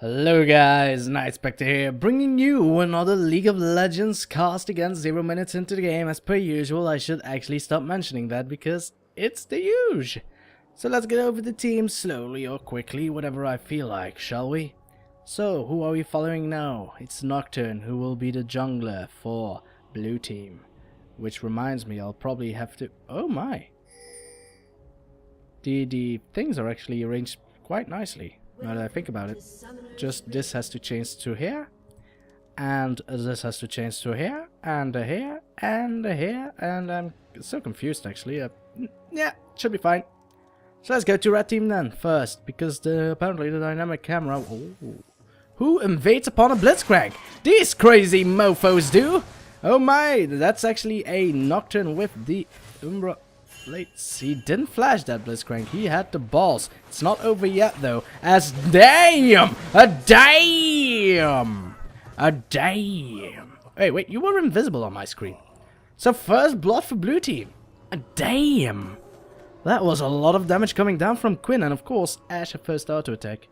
Hello guys, Nightspectre here, bringing you another League of Legends cast again 0 minutes into the game. As per usual, I should actually stop mentioning that because it's the usual. So let's get over the team slowly or quickly, whatever I feel like, shall we? So, who are we following now? It's Nocturne, who will be the jungler for blue team. Which reminds me, I'll probably have to... Oh my! The things are actually arranged quite nicely, now that I think about it. Just this has to change to here, and this has to change to here, and here, and here, and I'm so confused actually. Yeah, should be fine. So let's go to red team then, first, because apparently the dynamic camera... Oh. Who invades upon a Blitzcrank? These crazy mofos do! Oh my, that's actually a Nocturne with the Umbra... He didn't flash that Blitzcrank, he had the balls. It's not over yet though, as damn! A damn! A damn! Wait, you were invisible on my screen. So first blood for blue team. A damn! That was a lot of damage coming down from Quinn, and of course Ashe at first auto attack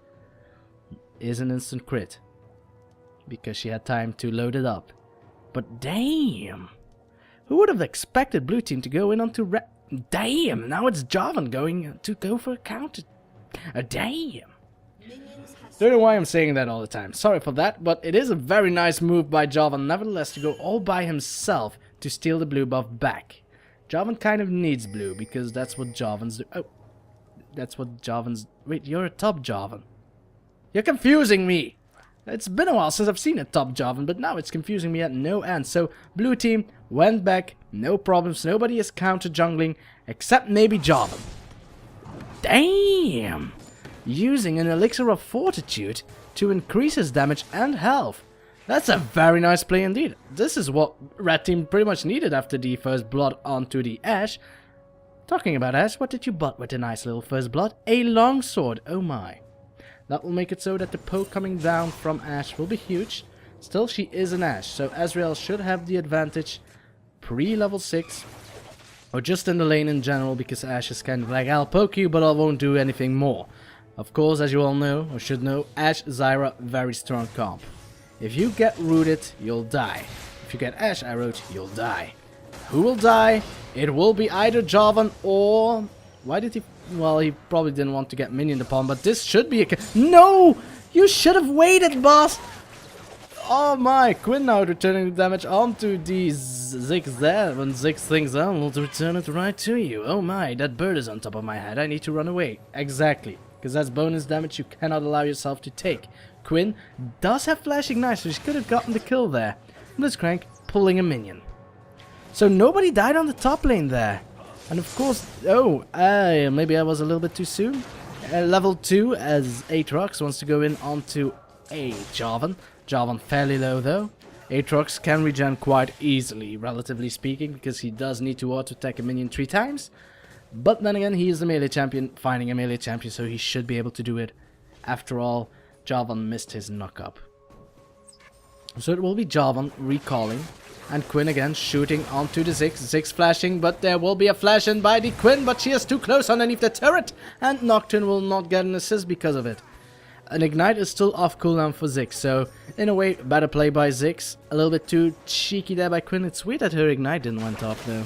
is an instant crit. Because she had time to load it up. But damn! Who would have expected blue team to go in onto red? Damn! Now it's Jarvan going to go for a counter. Damn! Don't know why I'm saying that all the time. Sorry for that, but it is a very nice move by Jarvan nevertheless to go all by himself to steal the blue buff back. Jarvan kind of needs blue because that's what Jarvans do. Oh, that's what Jarvans... Wait, you're a top Jarvan. You're confusing me! It's been a while since I've seen a top Jarvan, but now it's confusing me at no end. So, blue team went back, no problems, nobody is counter jungling, except maybe Jarvan. Damn! Using an elixir of fortitude to increase his damage and health. That's a very nice play indeed. This is what red team pretty much needed after the first blood onto the Ashe. Talking about Ashe, what did you butt with the nice little first blood? A longsword, oh my. That will make it so that the poke coming down from Ashe will be huge. Still, she is an Ashe, so Ezreal should have the advantage pre-level 6. Or just in the lane in general, because Ashe is kind of like, I'll poke you, but I won't do anything more. Of course, as you all know, or should know, Ashe, Zyra, very strong comp. If you get rooted, you'll die. If you get Ashe arrowed, you'll die. Who will die? It will be either Jarvan or... Why did he... Well, he probably didn't want to get minioned upon, but this should be a... No! You should have waited, boss! Oh my, Quinn now returning the damage onto these Ziggs there. When Ziggs thinks I will return it right to you. Oh my, that bird is on top of my head. I need to run away. Exactly. Because that's bonus damage you cannot allow yourself to take. Quinn does have flashing knife, so she could have gotten the kill there. Blitzcrank pulling a minion. So nobody died on the top lane there. And of course, maybe I was a little bit too soon. Level 2 as Aatrox wants to go in onto a Jarvan. Jarvan fairly low though. Aatrox can regen quite easily, relatively speaking, because he does need to auto-attack a minion 3 times. But then again, he is the melee champion, finding a melee champion, so he should be able to do it. After all, Jarvan missed his knock-up. So it will be Jarvan recalling. And Quinn again shooting onto the Ziggs. Ziggs flashing, but there will be a flash in by the Quinn, but she is too close underneath the turret. And Nocturne will not get an assist because of it. An ignite is still off cooldown for Ziggs, so in a way, better play by Ziggs. A little bit too cheeky there by Quinn. It's weird that her ignite didn't went off though.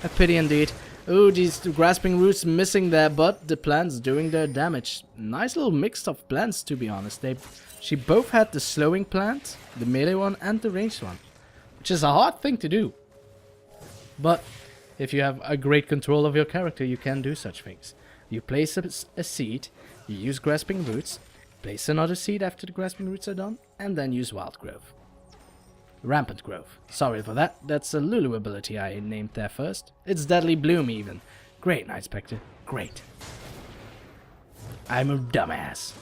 A pity indeed. Oh, these grasping roots missing there, but the plants doing their damage. Nice little mix of plants, to be honest. She both had the slowing plant, the melee one, and the ranged one. Which is a hard thing to do. But if you have a great control of your character, you can do such things. You place a seed, you use grasping roots, place another seed after the grasping roots are done, and then use wild growth. Rampant growth. Sorry for that, that's a Lulu ability I named there first. It's Deadly Bloom even. Great, Nightspectre. Great. I'm a dumbass.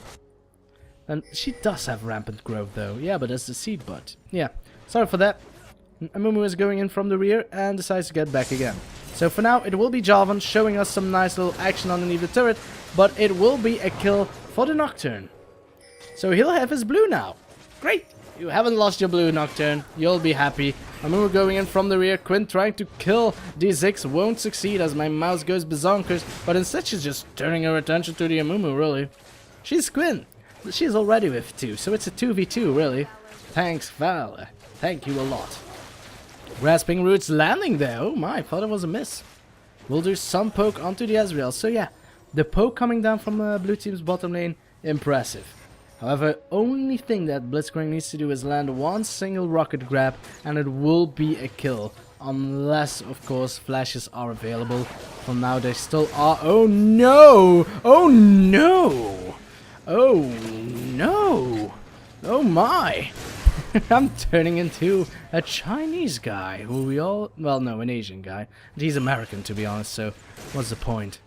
And she does have rampant growth though. Yeah, but that's the seed bud. Yeah, sorry for that. Amunu is going in from the rear and decides to get back again. So for now it will be Jarvan showing us some nice little action underneath the turret, but it will be a kill for the Nocturne. So he'll have his blue now. Great! You haven't lost your blue, Nocturne. You'll be happy. Amunu going in from the rear. Quinn trying to kill the Ziggs. Won't succeed as my mouse goes bazonkers. But instead she's just turning her attention to the Amunu, really. She's Quinn. She's already with 2, so it's a 2v2, really. Thanks, Val. Thank you a lot. Grasping Roots landing there. Oh my, thought it was a miss. We'll do some poke onto the Ezreal. So yeah, the poke coming down from blue team's bottom lane, impressive. However, only thing that Blitzcrank needs to do is land one single rocket grab and it will be a kill. Unless, of course, flashes are available. For now, they still are. Oh no! Oh no! Oh no! Oh my! I'm turning into a Chinese guy who we all... Well, no, an Asian guy. He's American, to be honest, so what's the point?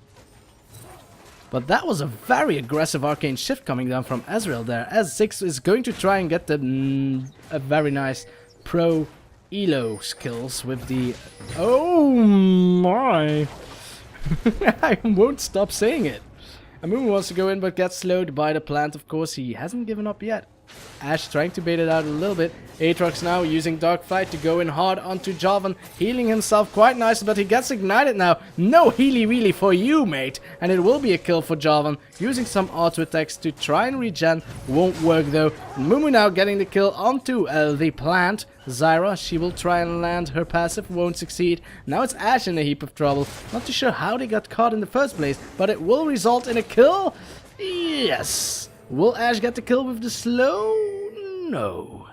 But that was a very aggressive arcane shift coming down from Ezreal there, as Ziggs is going to try and get the a very nice pro elo skills with the... Oh my! I won't stop saying it. Amunu wants to go in but gets slowed by the plant, of course. He hasn't given up yet. Ashe trying to bait it out a little bit. Aatrox now using Dark Flight to go in hard onto Jarvan, healing himself quite nice, but he gets ignited now. No healy really for you, mate. And it will be a kill for Jarvan, using some auto attacks to try and regen. Won't work though. Mumu now getting the kill onto the plant. Zyra, she will try and land her passive, won't succeed. Now it's Ashe in a heap of trouble. Not too sure how they got caught in the first place, but it will result in a kill. Yes. Will Ashe get the kill with the slow? No.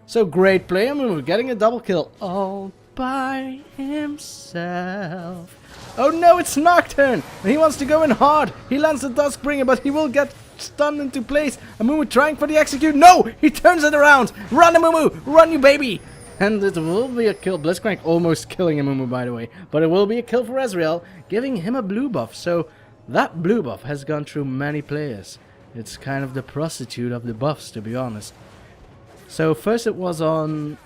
So great play, Amunu getting a double kill all by himself. Oh no, it's Nocturne! He wants to go in hard. He lands the Duskbringer, but he will get stunned into place. Amunu trying for the execute. No! He turns it around. Run, Amunu! Run, you baby! And it will be a kill. Blitzcrank almost killing Amunu, by the way. But it will be a kill for Ezreal, giving him a blue buff. So that blue buff has gone through many players. It's kind of the prostitute of the buffs, to be honest. So first it was on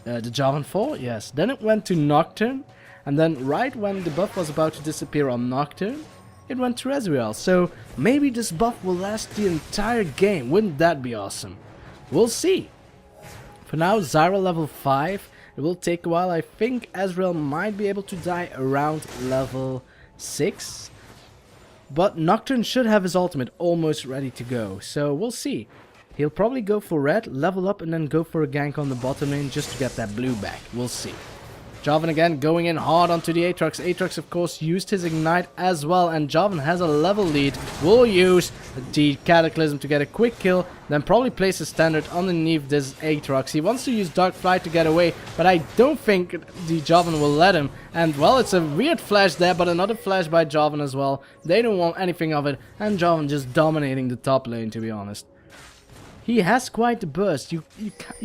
the Jarvan 4, yes. Then it went to Nocturne. And then right when the buff was about to disappear on Nocturne, it went to Ezreal. So maybe this buff will last the entire game. Wouldn't that be awesome? We'll see. For now, Zyra level 5. It will take a while. I think Ezreal might be able to die around level 6. But Nocturne should have his ultimate almost ready to go, so we'll see. He'll probably go for red, level up, and then go for a gank on the bottom lane just to get that blue back. We'll see. Jarvan again going in hard onto the Aatrox. Aatrox, of course, used his ignite as well, and Jarvan has a level lead. Will use the Cataclysm to get a quick kill, then probably place a standard underneath this Aatrox. He wants to use Dark Flight to get away, but I don't think the Jarvan will let him. And, well, it's a weird flash there, but another flash by Jarvan as well. They don't want anything of it, and Jarvan just dominating the top lane, to be honest. He has quite the burst. You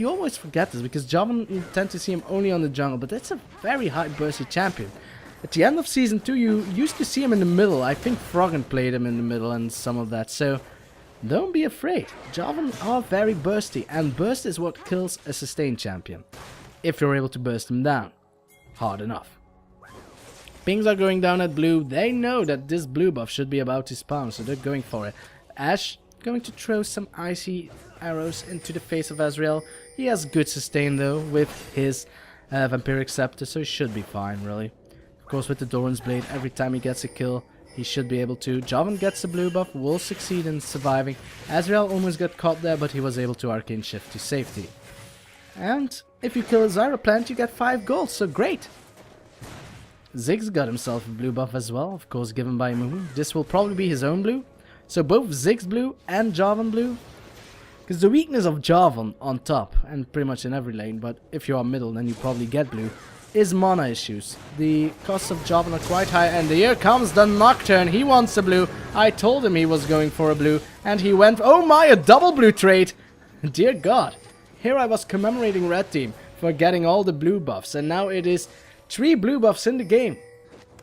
always forget this because Jarvan, you tend to see him only on the jungle, but that's a very high bursty champion. At the end of Season 2, you used to see him in the middle. I think Froggen played him in the middle and some of that, so don't be afraid. Jarvan are very bursty, and burst is what kills a sustain champion, if you're able to burst him down hard enough. Pings are going down at blue. They know that this blue buff should be about to spawn, so they're going for it. Ashe going to throw some icy arrows into the face of Ezreal. He has good sustain though with his Vampiric Scepter, so he should be fine really. Of course with the Doran's Blade, every time he gets a kill, he should be able to. Jarvan gets the blue buff, will succeed in surviving. Ezreal almost got caught there, but he was able to arcane shift to safety. And if you kill a Zyra plant, you get 5 gold, so great! Ziggs got himself a blue buff as well, of course given by Amunu. This will probably be his own blue. So both Ziggs blue and Jarvan blue. Because the weakness of Jarvan on top, and pretty much in every lane, but if you are middle then you probably get blue, is mana issues. The costs of Jarvan are quite high, and here comes the Nocturne. He wants a blue. I told him he was going for a blue, and he went, oh my, a double blue trade! Dear God. Here I was commemorating Red Team for getting all the blue buffs, and now it is 3 blue buffs in the game.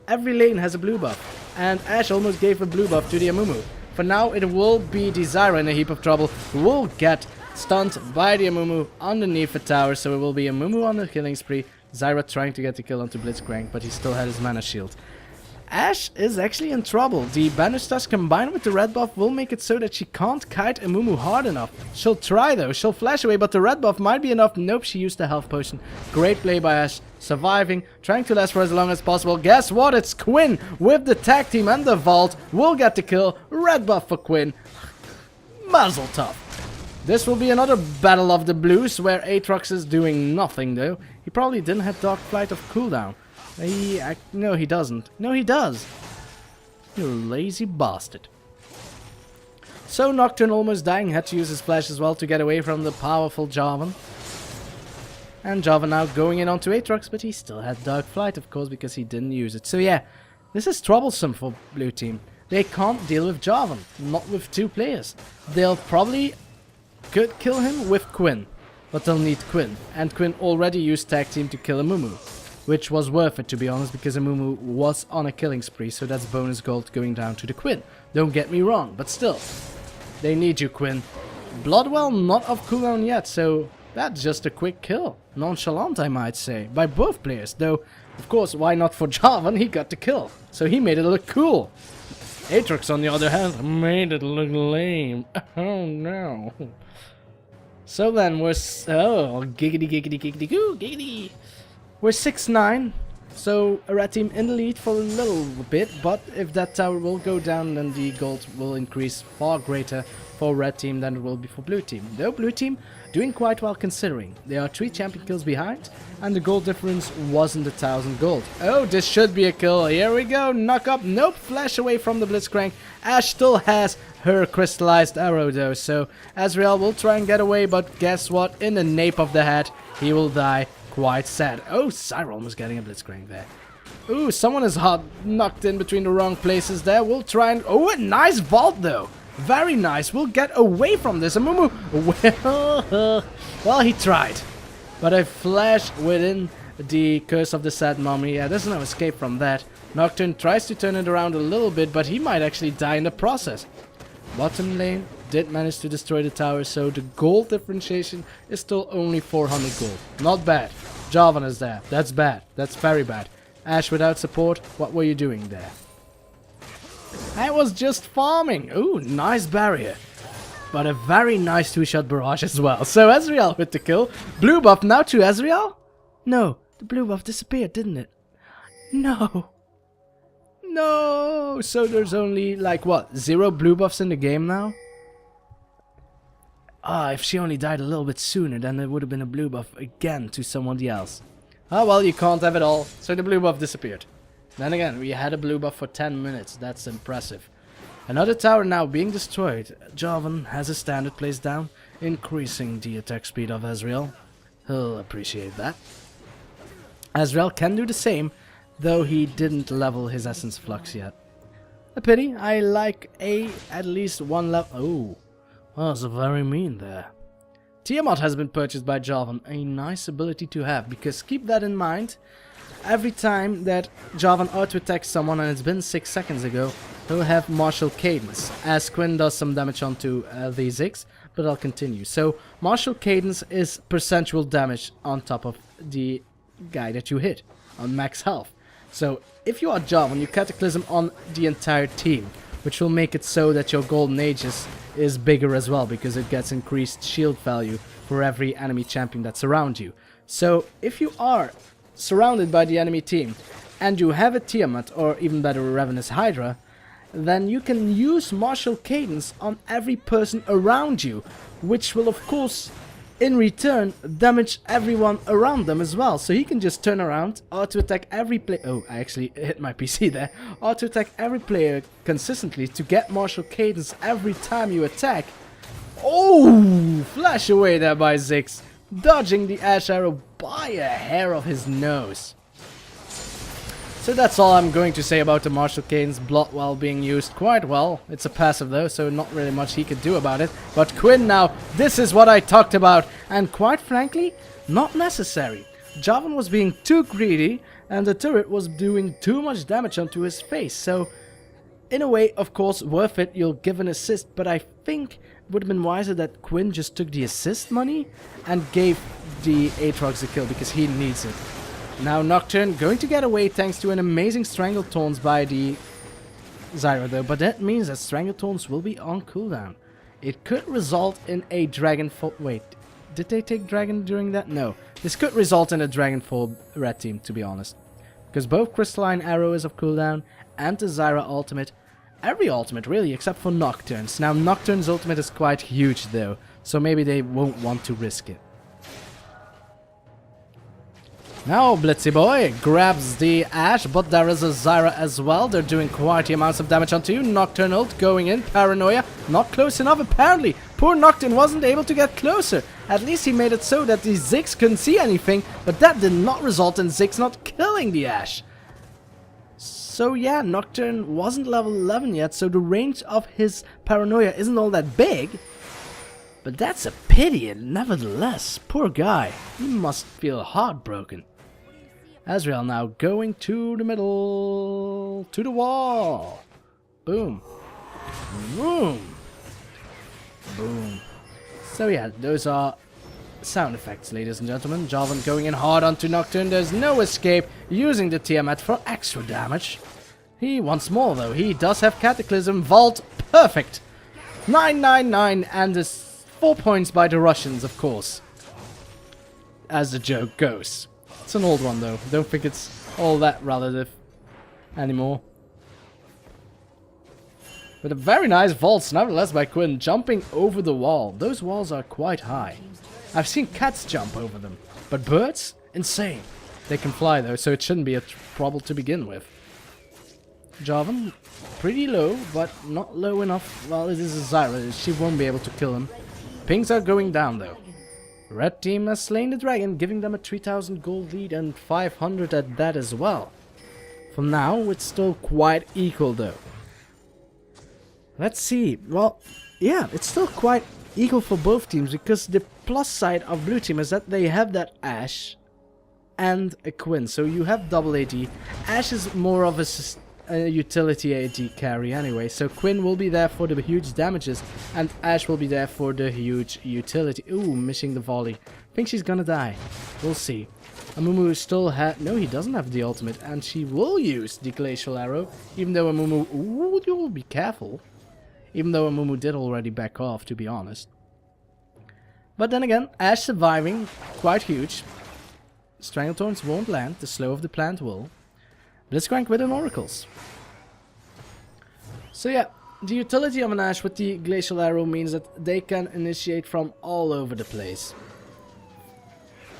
Every lane has a blue buff, and Ashe almost gave a blue buff to the Amunu. For now, it will be the Zyra in a heap of trouble, who will get stunned by the Amunu underneath the tower. So it will be Amunu on the killing spree. Zyra trying to get the kill onto Blitzcrank, but he still had his mana shield. Ashe is actually in trouble. The Banish Touch combined with the red buff will make it so that she can't kite Amunu hard enough. She'll try though, she'll flash away, but the red buff might be enough. Nope, she used the health potion. Great play by Ashe. Surviving, trying to last for as long as possible. Guess what? It's Quinn with the tag team and the vault. Will get the kill. Red buff for Quinn. Muzzle top. This will be another battle of the blues where Aatrox is doing nothing though. He probably didn't have Dark Flight of cooldown. No, he doesn't. No, he does. You lazy bastard. So Nocturne almost dying, had to use his flash as well to get away from the powerful Jarvan. And Jarvan now going in onto Aatrox, but he still had Dark Flight, of course, because he didn't use it. So yeah, this is troublesome for blue team. They can't deal with Jarvan, not with two players. They'll probably could kill him with Quinn, but they'll need Quinn. And Quinn already used tag team to kill Amunu, which was worth it to be honest, because Amunu was on a killing spree, so that's bonus gold going down to the Quinn. Don't get me wrong, but still, they need you, Quinn. Bloodwell not off cooldown yet, so that's just a quick kill. Nonchalant, I might say, by both players. Though, of course, why not for Jarvan? He got the kill, so he made it look cool. Aatrox, on the other hand, made it look lame. Oh no. So then we're giggity giggity giggity goo giggity. We're 6-9, so a red team in the lead for a little bit, but if that tower will go down, then the gold will increase far greater for red team than it will be for blue team. Though blue team doing quite well considering. They are 3 champion kills behind, and the gold difference wasn't 1,000 gold. Oh, this should be a kill. Here we go, knock up, nope, flash away from the Blitzcrank. Ashe still has her crystallized arrow though, so Ezreal will try and get away, but guess what? In the nape of the head, he will die. Quite sad. Oh, Zyra almost getting a Blitzcrank there. Ooh, someone is hot knocked in between the wrong places there. We'll try and... Oh, a nice vault though. Very nice. We'll get away from this. Amunu. Well, he tried. But a flash within the Curse of the Sad Mummy. Yeah, there's no escape from that. Nocturne tries to turn it around a little bit, but he might actually die in the process. Bottom lane did manage to destroy the tower, so the gold differentiation is still only 400 gold. Not bad. Jarvan is there. That's bad. That's very bad. Ashe without support, what were you doing there? I was just farming. Ooh, nice barrier. But a very nice 2-shot barrage as well. So Ezreal with the kill. Blue buff now to Ezreal? No, the blue buff disappeared, didn't it? No. No. So there's only like what, 0 blue buffs in the game now? Ah, if she only died a little bit sooner, then there would have been a blue buff again to somebody else. Ah, well, you can't have it all. So the blue buff disappeared. Then again, we had a blue buff for 10 minutes. That's impressive. Another tower now being destroyed. Jarvan has his standard placed down, increasing the attack speed of Ezreal. He'll appreciate that. Ezreal can do the same, though he didn't level his Essence Flux yet. A pity. I like at least 1 level. Oh. Well, that's very mean there. Tiamat has been purchased by Jarvan, a nice ability to have, because keep that in mind, every time that Jarvan auto-attacks someone, and it's been 6 seconds ago, he'll have Martial Cadence, as Quinn does some damage onto the Ziggs, but I'll continue. So, Martial Cadence is percentual damage on top of the guy that you hit, on max health. So, if you are Jarvan, you Cataclysm on the entire team, which will make it so that your Golden Aegis is bigger as well, because it gets increased shield value for every enemy champion that's around you. So if you are surrounded by the enemy team and you have a Tiamat, or even better a Ravenous Hydra, then you can use Martial Cadence on every person around you, which will of course in return damage everyone around them as well. So he can just turn around, auto-attack every player. Oh, I actually hit my PC there. Auto-attack every player consistently to get Martial Cadence every time you attack. Oh, flash away there by Ziggs, dodging the Ashe arrow by a hair of his nose. So that's all I'm going to say about the Martial Cadence. Bloodwell being used quite well. It's a passive though, so not really much he could do about it. But Quinn now, this is what I talked about. And quite frankly, not necessary. Jarvan was being too greedy, and the turret was doing too much damage onto his face. So, in a way, of course, worth it, you'll give an assist. But I think it would have been wiser that Quinn just took the assist money and gave the Aatrox a kill, because he needs it. Now Nocturne going to get away thanks to an amazing Strangle Taunts by the Zyra though, but that means that Strangle Taunts will be on cooldown. It could result in a Dragon Fall. Wait, did they take Dragon during that? No. This could result in a Dragon Fall red team, to be honest. Because both Crystalline Arrow is of cooldown and the Zyra ultimate. Every ultimate really, except for Nocturne's. Now Nocturne's ultimate is quite huge though, so maybe they won't want to risk it. Now Blitzy Boy grabs the Ashe, but there is a Zyra as well. They're doing quite the amounts of damage onto you. Nocturne ult going in, Paranoia, not close enough apparently. Poor Nocturne wasn't able to get closer. At least he made it so that the Ziggs couldn't see anything, but that did not result in Ziggs not killing the Ashe. So yeah, Nocturne wasn't level 11 yet, so the range of his Paranoia isn't all that big. But that's a pity, and nevertheless, poor guy, he must feel heartbroken. Ezreal now going to the middle, to the wall. Boom. Boom. Boom. So yeah, those are sound effects, ladies and gentlemen. Jarvan going in hard onto Nocturne. There's no escape, using the Tiamat for extra damage. He wants more though. He does have Cataclysm. Vault, perfect. 999 and this 4 points by the Russians, of course. As the joke goes. It's an old one though. Don't think it's all that relative anymore. But a very nice vault, nevertheless, by Quinn, jumping over the wall. Those walls are quite high. I've seen cats jump over them, but birds? Insane. They can fly though, so it shouldn't be a trouble to begin with. Jarvan, pretty low, but not low enough. Well, it is a Zyra, she won't be able to kill him. Pings are going down though. Red team has slain the dragon, giving them a 3000 gold lead and 500 at that as well. For now, it's still quite equal though. Let's see. Well, yeah, it's still quite equal for both teams, because the plus side of blue team is that they have that Ashe and a Quinn. So you have double AD. Ashe is more of a utility AD carry anyway, so Quinn will be there for the huge damages and Ashe will be there for the huge utility. Ooh, missing the volley. Think she's gonna die. We'll see. Amunu still no, he doesn't have the ultimate, and she will use the Glacial Arrow, even though Amunu... Ooh, you'll be careful. Even though Amunu did already back off, to be honest. But then again, Ashe surviving, quite huge. Stranglethorns won't land, the Slow of the Plant will. Blitzcrank with an Oracles. So yeah, the utility of an Ashe with the Glacial Arrow means that they can initiate from all over the place.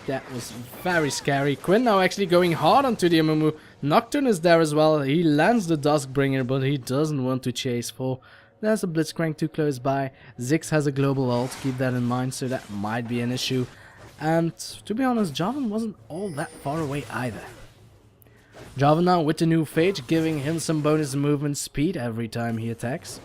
That was very scary. Quinn now actually going hard onto the Amunu. Nocturne is there as well. He lands the Duskbringer, but he doesn't want to chase for. There's a Blitzcrank too close by. Ziggs has a global ult, keep that in mind, so that might be an issue. And to be honest, Jarvan wasn't all that far away either. Jarvan now with the new Phage, giving him some bonus movement speed every time he attacks.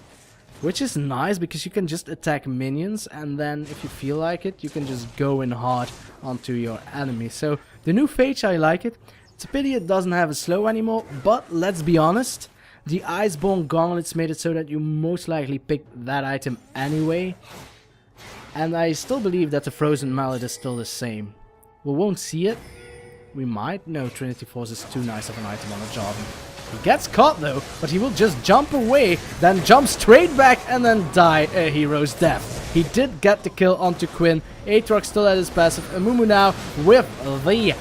Which is nice, because you can just attack minions, and then if you feel like it, you can just go in hard onto your enemy. So the new Phage, I like it. It's a pity it doesn't have a slow anymore, but let's be honest, the Iceborne Gauntlets made it so that you most likely pick that item anyway. And I still believe that the Frozen Mallet is still the same. We won't see it. We might. No, Trinity Force is too nice of an item on a Jarvan. He gets caught though, but he will just jump away, then jump straight back and then die a hero's death. He did get the kill onto Quinn. Aatrox still at his passive. Amunu now with the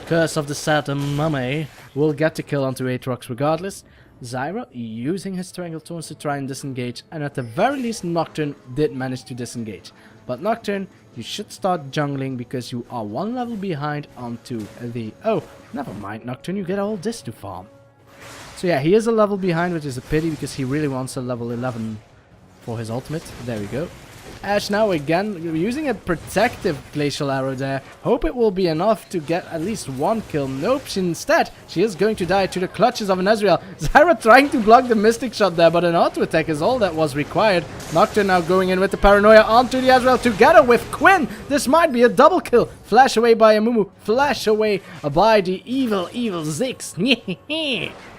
Curse of the Saturn Mummy will get the kill onto Aatrox regardless. Zyra using his Stranglethorns to try and disengage, and at the very least Nocturne did manage to disengage. But Nocturne, you should start jungling because you are one level behind onto the... Oh, never mind Nocturne, you get all this to farm. So yeah, he is a level behind, which is a pity because he really wants a level 11 for his ultimate. There we go. Ashe now again using a protective Glacial Arrow there. Hope it will be enough to get at least one kill. Nope, instead she is going to die to the clutches of an Ezreal. Zyra trying to block the Mystic Shot there, but an auto attack is all that was required. Nocturne now going in with the Paranoia onto the Ezreal together with Quinn. This might be a double kill. Flash away by Amunu. Flash away by the evil Ziggs.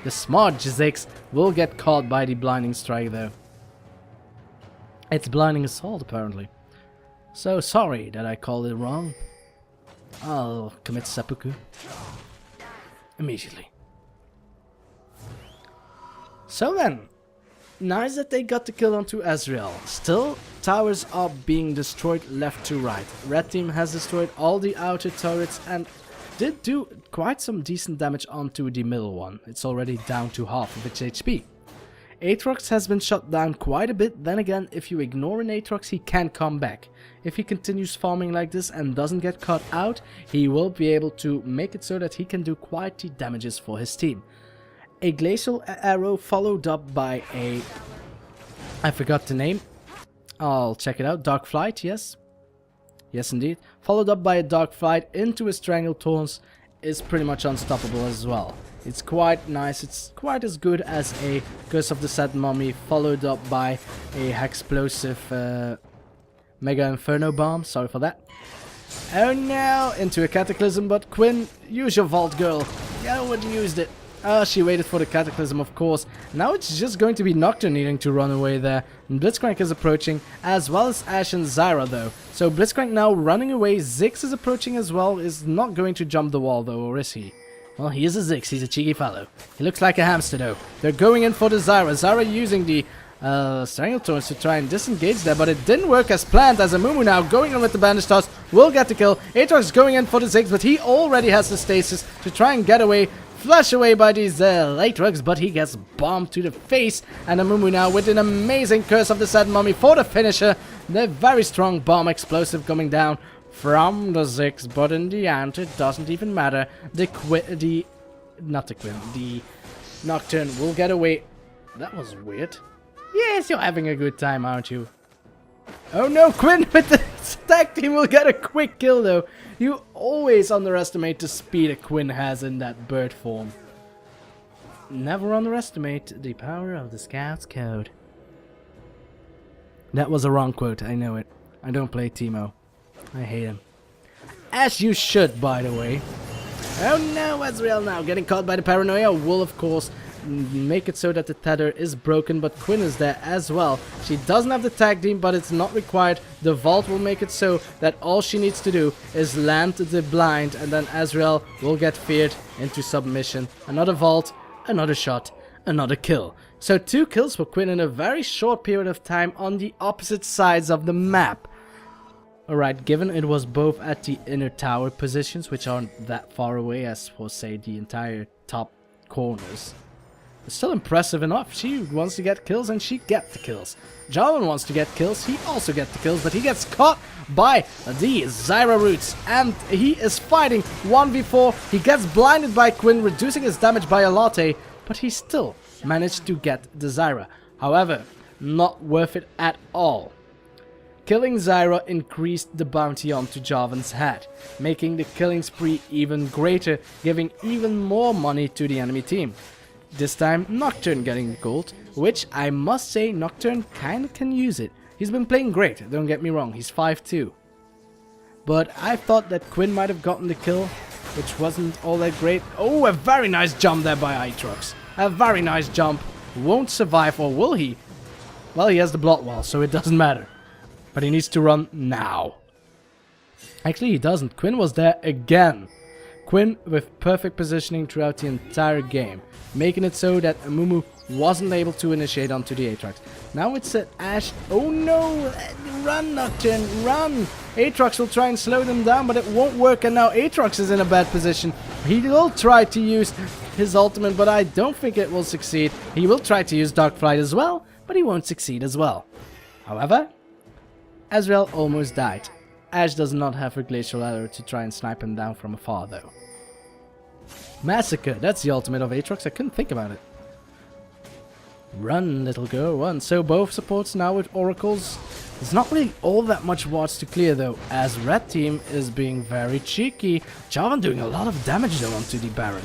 The smart Ziggs will get caught by the Blinding Strike though. It's Blinding Assault, apparently. So sorry that I called it wrong. I'll commit seppuku. immediately. So then, nice that they got the kill onto Ezreal. Still, towers are being destroyed left to right. Red team has destroyed all the outer turrets and did do quite some decent damage onto the middle one. It's already down to half of its HP. Aatrox has been shot down quite a bit. Then again, if you ignore an Aatrox, he can come back. If he continues farming like this and doesn't get caught out, he will be able to make it so that he can do quite the damages for his team. A glacial arrow followed up by a... I forgot the name. I'll check it out. Dark Flight, yes. Yes, indeed. Followed up by a Dark Flight into a Strangled Thorns is pretty much unstoppable as well. It's quite nice. It's quite as good as a Curse of the Sad Mummy followed up by a Hexplosive Mega Inferno Bomb. Sorry for that. Oh no! Into a Cataclysm, but Quinn, use your Vault, girl. Yeah, would used it. She waited for the Cataclysm, of course. Now it's just going to be Nocturne needing to run away there. And Blitzcrank is approaching, as well as Ashe and Zyra, though. So Blitzcrank now running away. Ziggs is approaching as well. Is not going to jump the wall, though, or is he? Well, he is a Ziggs. He's a cheeky fellow. He looks like a hamster, though. They're going in for the Zyra. Zyra using the Strangled Thorns to try and disengage there, but it didn't work as planned, as Amunu now going in with the Bandage Toss will get the kill. Aatrox is going in for the Ziggs, but he already has the stasis to try and get away. Flash away by these Aatrox, but he gets bombed to the face. And Amunu now with an amazing Curse of the Sad Mummy for the finisher. The very strong bomb explosive coming down from the Ziggs, but in the end it doesn't even matter. The Nocturne will get away. That was weird. Yes, you're having a good time, aren't you? Oh no, Quinn with the tag team will get a quick kill though. You always underestimate the speed a Quinn has in that bird form. Never underestimate the power of the Scout's Code. That was a wrong quote, I know it. I don't play Teemo. I hate him. As you should, by the way. Oh no, Ezreal now getting caught by the Paranoia. Will, of course, make it so that the tether is broken, but Quinn is there as well. She doesn't have the tag team, but it's not required. The vault will make it so that all she needs to do is land the blind, and then Ezreal will get feared into submission. Another vault, another shot, another kill. So 2 kills for Quinn in a very short period of time on the opposite sides of the map. Alright, given it was both at the inner tower positions, which aren't that far away as for, say, the entire top corners. It's still impressive enough. She wants to get kills and she gets the kills. Jarvan wants to get kills, he also gets the kills, but he gets caught by the Zyra roots. And he is fighting 1v4. He gets blinded by Quinn, reducing his damage by a lot, but he still managed to get the Zyra. However, not worth it at all. Killing Zyra increased the bounty onto Jarvan's head, making the killing spree even greater, giving even more money to the enemy team. This time, Nocturne getting the gold, which I must say Nocturne kinda can use it. He's been playing great, don't get me wrong, he's 5-2. But I thought that Quinn might have gotten the kill, which wasn't all that great. Oh, a very nice jump there by Aatrox. A very nice jump. Won't survive, or will he? Well, he has the blood wall, so it doesn't matter. But he needs to run now. Actually, he doesn't. Quinn was there again. Quinn with perfect positioning throughout the entire game, making it so that Amunu wasn't able to initiate onto the Aatrox. Now it's an Ashe. Oh no! Run, Nocturne, run! Aatrox will try and slow them down, but it won't work, and now Aatrox is in a bad position. He will try to use his ultimate, but I don't think it will succeed. He will try to use Dark Flight as well, but he won't succeed as well. However, Ezreal almost died. Ashe does not have a glacial arrow to try and snipe him down from afar though. Massacre, that's the ultimate of Aatrox, I couldn't think about it. Run, little girl, run. So both supports now with oracles. There's not really all that much wards to clear though, as red team is being very cheeky. Jarvan doing a lot of damage though onto the Baron.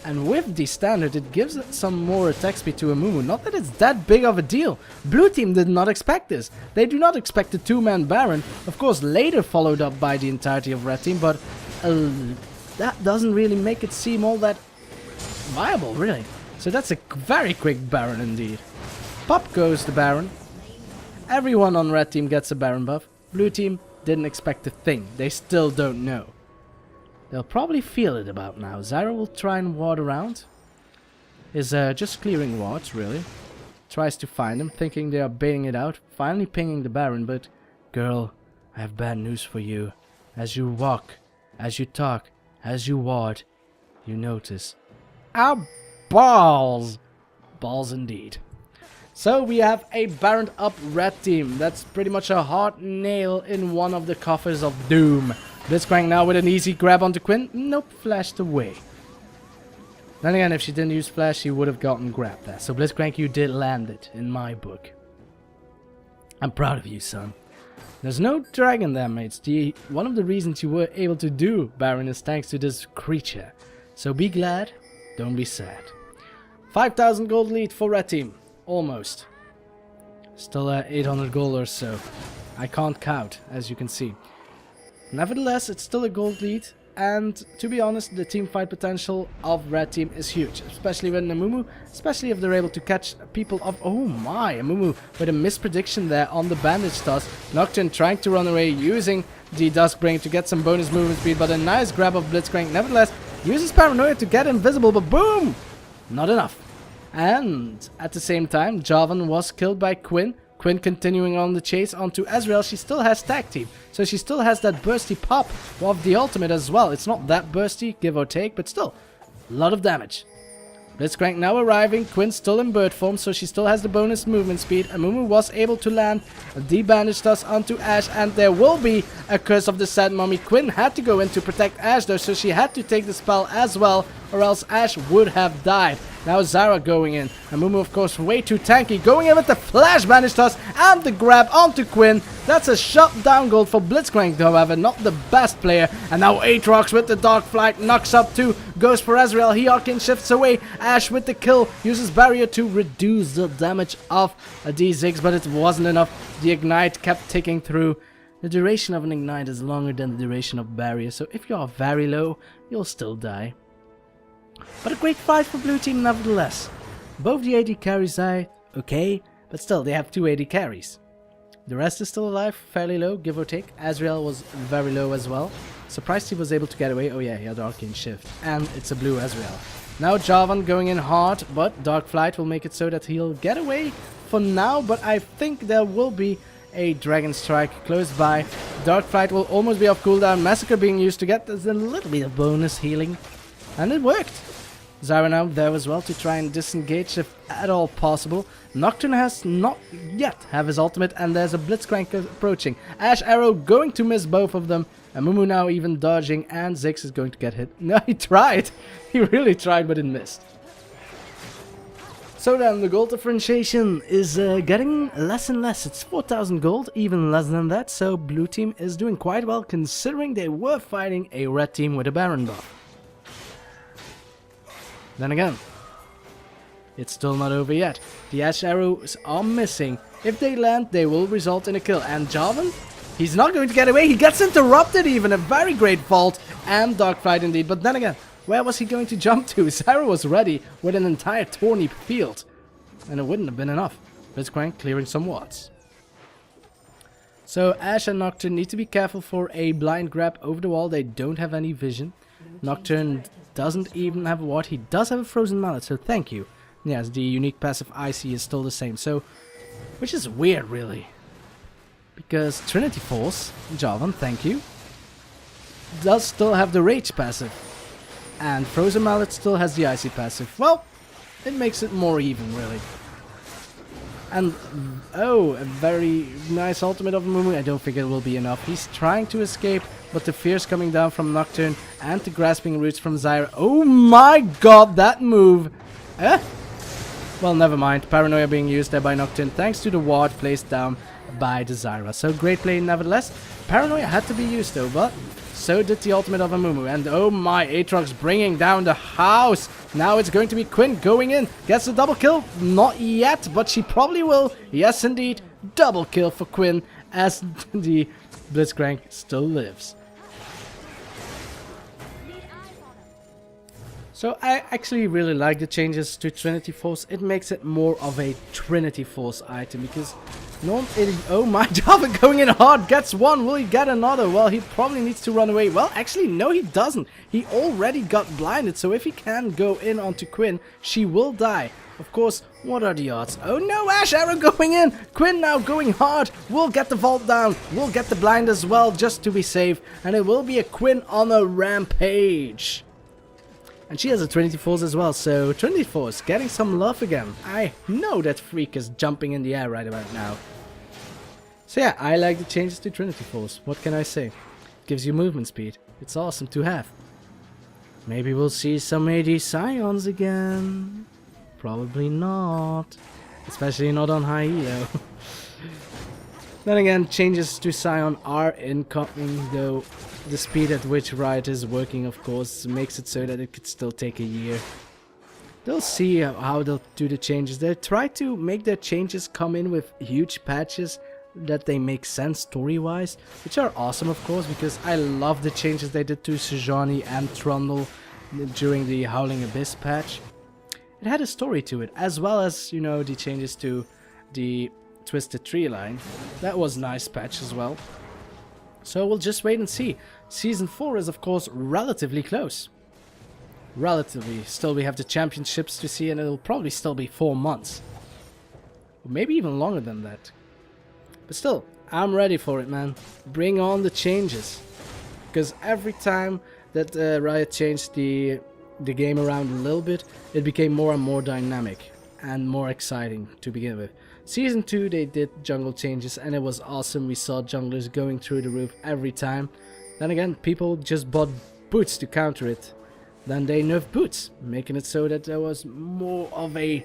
And with the standard, it gives some more attack speed to Amunu. Not that it's that big of a deal. Blue team did not expect this. They do not expect the 2-man Baron. Of course, later followed up by the entirety of red team, but that doesn't really make it seem all that viable, really. So that's a very quick Baron indeed. Pop goes the Baron. Everyone on red team gets a Baron buff. Blue team didn't expect a thing. They still don't know. They'll probably feel it about now. Zyra will try and ward around. Is just clearing wards, really. Tries to find them, thinking they are baiting it out. Finally pinging the Baron, but... Girl, I have bad news for you. As you walk, as you talk, as you ward, you notice. Ow! Balls! Balls indeed. So we have a Baron up red team. That's pretty much a hard nail in one of the coffers of doom. Blitzcrank now with an easy grab onto Quinn. Nope, flashed away. Then again, if she didn't use flash, she would have gotten grabbed there. So Blitzcrank, you did land it in my book. I'm proud of you, son. There's no dragon there, mates. One of the reasons you were able to do Baron is thanks to this creature. So be glad, don't be sad. 5,000 gold lead for red team. Almost. Still 800 gold or so. I can't count, as you can see. Nevertheless, it's still a gold lead. And to be honest, the team fight potential of red team is huge. Especially with Amunu. Especially if they're able to catch people of... Oh my, Amunu with a misprediction there on the bandage toss. Nocturne trying to run away using the Duskbring to get some bonus movement speed. But a nice grab of Blitzcrank. Nevertheless, uses Paranoia to get invisible. But boom! Not enough. And at the same time, Jarvan was killed by Quinn. Quinn continuing on the chase onto Ezreal. She still has tag team. So she still has that bursty pop of the ultimate as well. It's not that bursty, give or take, but still, a lot of damage. Blitzcrank now arriving. Quinn still in bird form, so she still has the bonus movement speed. Amunu was able to land the bandage toss onto Ashe, and there will be a Curse of the Sad Mummy. Quinn had to go in to protect Ashe though, so she had to take the spell as well, or else Ashe would have died. Now Zyra going in. Amunu, of course, way too tanky. Going in with the flash bandage toss and the grab onto Quinn. That's a shutdown gold for Blitzcrank, however, not the best player. And now Aatrox with the Dark Flight knocks up two. Goes for Ezreal. He arcane shifts away. Ashe with the kill. Uses barrier to reduce the damage of the Ziggs, but it wasn't enough. The ignite kept ticking through. The duration of an ignite is longer than the duration of barrier, so if you are very low, you'll still die. But a great fight for blue team nevertheless. Both the AD carries died, okay, but still they have two AD carries. The rest is still alive, fairly low, give or take. Ezreal was very low as well. Surprised he was able to get away. Oh yeah, he had Arcane Shift. And it's a blue Ezreal. Now Jarvan going in hard, but Dark Flight will make it so that he'll get away for now. But I think there will be a Dragon Strike close by. Dark Flight will almost be off cooldown. Massacre being used to get a little bit of bonus healing. And it worked. Zyra now there as well to try and disengage if at all possible. Nocturne has not yet have his ultimate, and there's a Blitzcrank approaching. Ashe arrow going to miss both of them. Amunu now even dodging, and Ziggs is going to get hit. No, he tried. He really tried, but it missed. So then, the gold differentiation is getting less and less. It's 4,000 gold, even less than that. So blue team is doing quite well, considering they were fighting a red team with a Baron buff. Then again, it's still not over yet. The Ashe arrows are missing. If they land, they will result in a kill. And Jarvan, he's not going to get away. He gets interrupted even. A very great vault and Dark Flight indeed. But then again, where was he going to jump to? Zyra was ready with an entire tawny field. And it wouldn't have been enough. Blitzcrank clearing some wards. So Ashe and Nocturne need to be careful for a blind grab over the wall. They don't have any vision. Nocturne doesn't even have a ward. He does have a frozen mallet, so thank you. Yes, the unique passive Icy is still the same, so which is weird really. Because Trinity Force, Jarvan, thank you, does still have the Rage passive. And Frozen Mallet still has the Icy passive. Well, it makes it more even really. And oh, a very nice ultimate of Amunu. I don't think it will be enough. He's trying to escape, but the fear's coming down from Nocturne and the grasping roots from Zyra. Oh my god, that move! Well, never mind. Paranoia being used there by Nocturne thanks to the ward placed down by the Zyra. So great play nevertheless. Paranoia had to be used though, but so did the ultimate of Amunu. And oh my, Aatrox bringing down the house. Now it's going to be Quinn going in. Gets a double kill. Not yet, but she probably will. Yes, indeed. Double kill for Quinn as the Blitzcrank still lives. So I actually really like the changes to Trinity Force. It makes it more of a Trinity Force item because oh my, Jarvan going in hard, gets one, will he get another? Well, he probably needs to run away. Well, actually no, he doesn't. He already got blinded, so if he can go in onto Quinn, she will die. Of course, what are the odds? Oh no, Ashe arrow going in! Quinn now going hard, will get the vault down, will get the blind as well just to be safe, and it will be a Quinn on a rampage. And she has a Trinity Force as well, so Trinity Force getting some love again. I know that freak is jumping in the air right about now. So yeah, I like the changes to Trinity Force. What can I say? Gives you movement speed. It's awesome to have. Maybe we'll see some AD Scions again. Probably not. Especially not on high elo. Then again, changes to Scion are incoming, though the speed at which Riot is working, of course, makes it so that it could still take a year. They'll see how they'll do the changes. They try to make their changes come in with huge patches that they make sense story-wise, which are awesome, of course, because I love the changes they did to Sejuani and Trundle during the Howling Abyss patch. It had a story to it, as well as, you know, the changes to the Twisted Tree line. That was a nice patch as well. So we'll just wait and see. Season 4 is of course relatively close. Relatively. Still we have the championships to see, and it'll probably still be 4 months. Or maybe even longer than that. But still, I'm ready for it, man. Bring on the changes. Because every time that Riot changed the game around a little bit, it became more and more dynamic and more exciting to begin with. Season 2 they did jungle changes and it was awesome. We saw junglers going through the roof every time. Then again, people just bought boots to counter it. Then they nerfed boots, making it so that there was more of a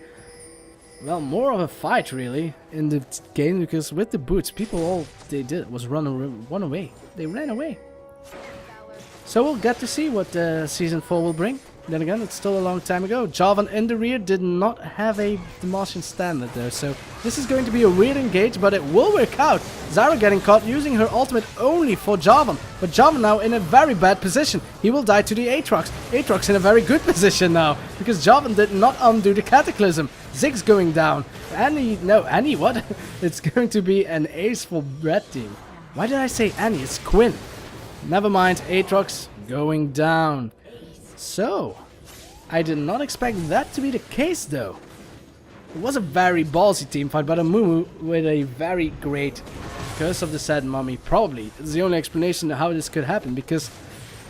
fight really in the game, because with the boots people all they did was run away. They ran away. So we'll get to see what Season 4 will bring. Then again, it's still a long time ago. Jarvan in the rear did not have a Demacia standard there, so this is going to be a weird engage, but it will work out. Zyra getting caught using her ultimate only for Jarvan, but Jarvan now in a very bad position. He will die to the Aatrox. Aatrox in a very good position now, because Jarvan did not undo the Cataclysm. Ziggs going down. Annie, what? It's going to be an ace for Red Team. Why did I say Annie? It's Quinn. Never mind, Aatrox going down. So, I did not expect that to be the case though. It was a very ballsy teamfight, but Amunu with a very great Curse of the Sad Mummy probably is the only explanation of how this could happen, because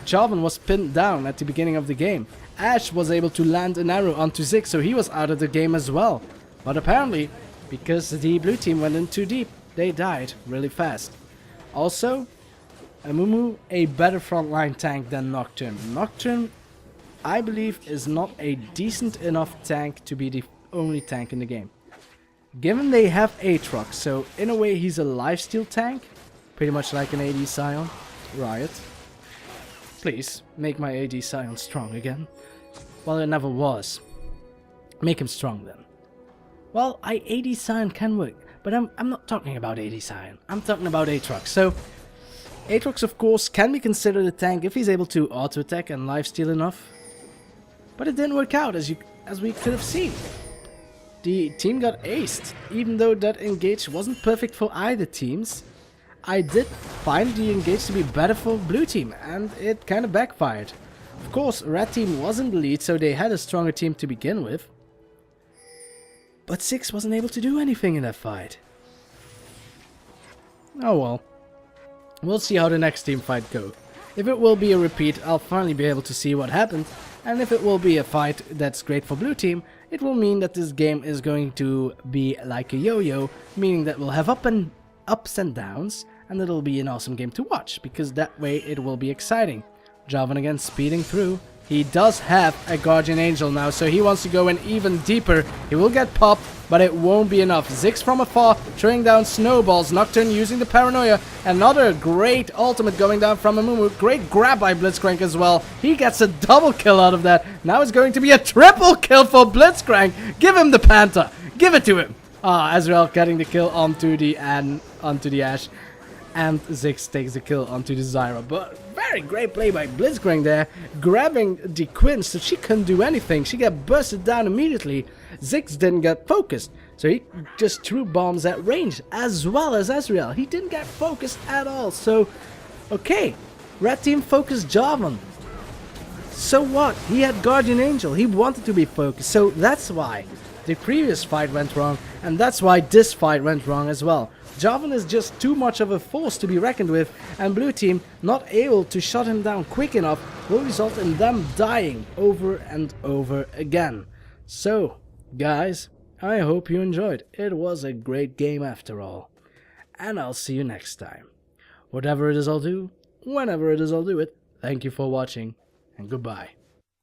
Jarvan was pinned down at the beginning of the game. Ashe was able to land an arrow onto Ziggs, so he was out of the game as well. But apparently, because the blue team went in too deep, they died really fast. Also, Amunu a better frontline tank than Nocturne. Nocturne, I believe, is not a decent enough tank to be the only tank in the game. Given they have Aatrox, so in a way he's a lifesteal tank, pretty much like an AD Scion. Riot, please make my AD Scion strong again. Well, it never was. Make him strong then. Well, AD Scion can work, but I'm not talking about AD Scion. I'm talking about Aatrox. So Aatrox, of course, can be considered a tank if he's able to auto attack and lifesteal enough. But it didn't work out, as we could have seen. The team got aced, even though that engage wasn't perfect for either teams. I did find the engage to be better for blue team, and it kind of backfired. Of course, red team was in the lead, so they had a stronger team to begin with. But Ziggs wasn't able to do anything in that fight. Oh well. We'll see how the next team fight goes. If it will be a repeat, I'll finally be able to see what happened. And if it will be a fight that's great for blue team, it will mean that this game is going to be like a yo-yo, meaning that we'll have ups and downs, and it'll be an awesome game to watch, because that way it will be exciting. Jarvan again speeding through. He does have a Guardian Angel now, so he wants to go in even deeper. He will get popped, but it won't be enough. Ziggs from afar, throwing down snowballs. Nocturne using the Paranoia. Another great ultimate going down from Amunu. Great grab by Blitzcrank as well. He gets a double kill out of that. Now it's going to be a triple kill for Blitzcrank. Give him the Panther. Give it to him. Ezreal getting the kill onto the Ashe. and Ziggs takes the kill onto the Zyra. But very great play by Blitzcrank there, grabbing the Quinn so she couldn't do anything. She got busted down immediately. Ziggs didn't get focused, so he just threw bombs at range, as well as Ezreal. He didn't get focused at all, so okay, red team focused Jarvan. So what? He had Guardian Angel, he wanted to be focused, so that's why the previous fight went wrong, and that's why this fight went wrong as well. Jarvan is just too much of a force to be reckoned with, and blue team not able to shut him down quick enough will result in them dying over and over again. So, guys, I hope you enjoyed. It was a great game after all. And I'll see you next time. Whatever it is I'll do, whenever it is I'll do it, thank you for watching, and goodbye.